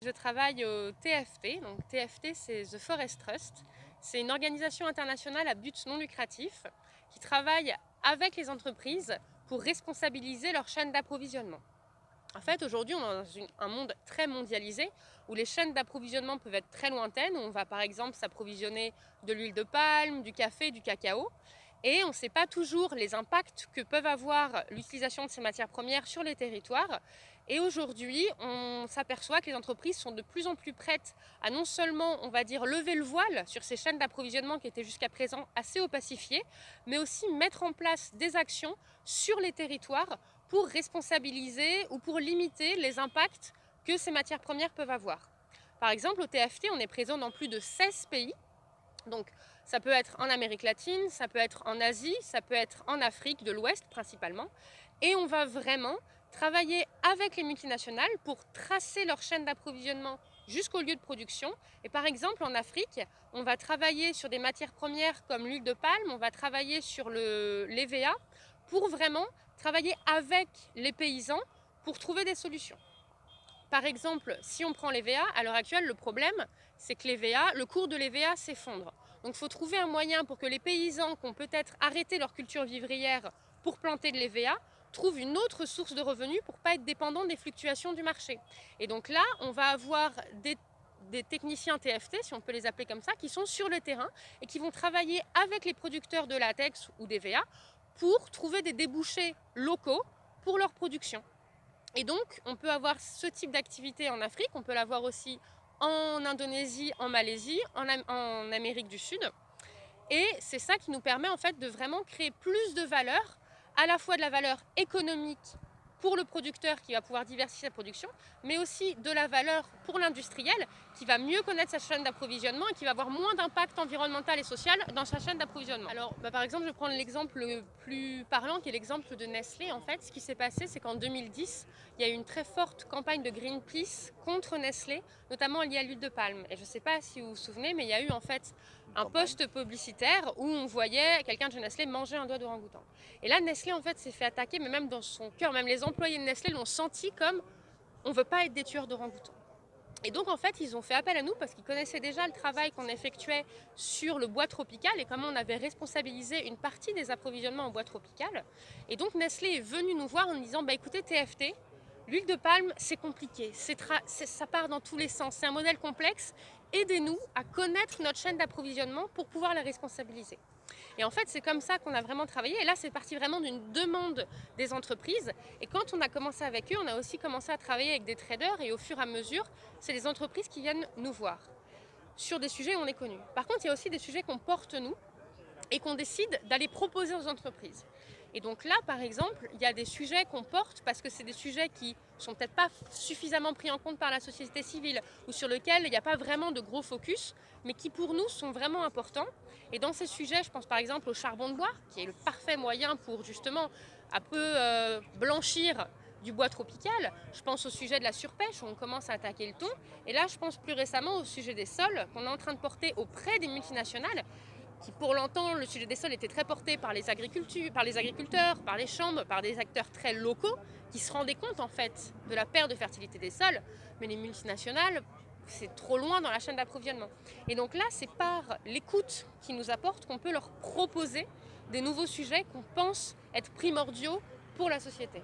Je travaille au TFT, donc TFT c'est The Forest Trust. C'est une organisation internationale à but non lucratif qui travaille avec les entreprises pour responsabiliser leur chaîne d'approvisionnement. En fait, aujourd'hui, on est dans un monde très mondialisé où les chaînes d'approvisionnement peuvent être très lointaines. On va par exemple s'approvisionner de l'huile de palme, du café, du cacao. Et on ne sait pas toujours les impacts que peuvent avoir l'utilisation de ces matières premières sur les territoires. Et aujourd'hui, on s'aperçoit que les entreprises sont de plus en plus prêtes à non seulement, on va dire, lever le voile sur ces chaînes d'approvisionnement qui étaient jusqu'à présent assez opacifiées, mais aussi mettre en place des actions sur les territoires pour responsabiliser ou pour limiter les impacts que ces matières premières peuvent avoir. Par exemple, au TFT, on est présent dans plus de 16 pays. Donc, ça peut être en Amérique latine, ça peut être en Asie, ça peut être en Afrique de l'Ouest principalement. Et on va vraiment travailler avec les multinationales pour tracer leur chaîne d'approvisionnement jusqu'au lieu de production. Et par exemple, en Afrique, on va travailler sur des matières premières comme l'huile de palme, on va travailler sur l'EVA pour vraiment travailler avec les paysans pour trouver des solutions. Par exemple, si on prend l'EVA, à l'heure actuelle, le problème, c'est que le cours de l'EVA s'effondre. Donc il faut trouver un moyen pour que les paysans qui ont peut-être arrêté leur culture vivrière pour planter de l'EVA trouvent une autre source de revenus pour ne pas être dépendants des fluctuations du marché. Et donc là, on va avoir des techniciens TFT, si on peut les appeler comme ça, qui sont sur le terrain et qui vont travailler avec les producteurs de latex ou d'EVA pour trouver des débouchés locaux pour leur production. Et donc, on peut avoir ce type d'activité en Afrique, on peut l'avoir aussi en Indonésie, en Malaisie, en Amérique du Sud. Et c'est ça qui nous permet en fait de vraiment créer plus de valeur, à la fois de la valeur économique pour le producteur qui va pouvoir diversifier sa production, mais aussi de la valeur pour l'industriel qui va mieux connaître sa chaîne d'approvisionnement et qui va avoir moins d'impact environnemental et social dans sa chaîne d'approvisionnement. Alors, par exemple, je vais prendre l'exemple le plus parlant qui est l'exemple de Nestlé. En fait, ce qui s'est passé, c'est qu'en 2010, il y a eu une très forte campagne de Greenpeace contre Nestlé, notamment liée à l'huile de palme. Et je ne sais pas si vous vous souvenez, mais il y a eu en fait un post publicitaire où on voyait quelqu'un de chez Nestlé manger un doigt d'orang-outan. Et là, Nestlé en fait s'est fait attaquer, mais même dans son cœur, même les employés de Nestlé l'ont senti comme on ne veut pas être des tueurs d'orang-outan. Et donc en fait, ils ont fait appel à nous parce qu'ils connaissaient déjà le travail qu'on effectuait sur le bois tropical et comment on avait responsabilisé une partie des approvisionnements en bois tropical. Et donc Nestlé est venu nous voir en nous disant écoutez TFT, l'huile de palme c'est compliqué, ça part dans tous les sens, c'est un modèle complexe, aidez-nous à connaître notre chaîne d'approvisionnement pour pouvoir la responsabiliser. Et en fait, c'est comme ça qu'on a vraiment travaillé. Et là, c'est parti vraiment d'une demande des entreprises. Et quand on a commencé avec eux, on a aussi commencé à travailler avec des traders. Et au fur et à mesure, c'est des entreprises qui viennent nous voir sur des sujets où on est connu. Par contre, il y a aussi des sujets qu'on porte nous et qu'on décide d'aller proposer aux entreprises. Et donc là, par exemple, il y a des sujets qu'on porte parce que c'est des sujets qui ne sont peut-être pas suffisamment pris en compte par la société civile ou sur lesquels il n'y a pas vraiment de gros focus, mais qui pour nous sont vraiment importants. Et dans ces sujets, je pense par exemple au charbon de bois, qui est le parfait moyen pour justement un peu blanchir du bois tropical. Je pense au sujet de la surpêche, où on commence à attaquer le thon. Et là, je pense plus récemment au sujet des sols, qu'on est en train de porter auprès des multinationales, qui pour longtemps, le sujet des sols était très porté par les agriculteurs, par les chambres, par des acteurs très locaux, qui se rendaient compte en fait de la perte de fertilité des sols. Mais les multinationales, c'est trop loin dans la chaîne d'approvisionnement. Et donc là, c'est par l'écoute qu'ils nous apportent qu'on peut leur proposer des nouveaux sujets qu'on pense être primordiaux pour la société.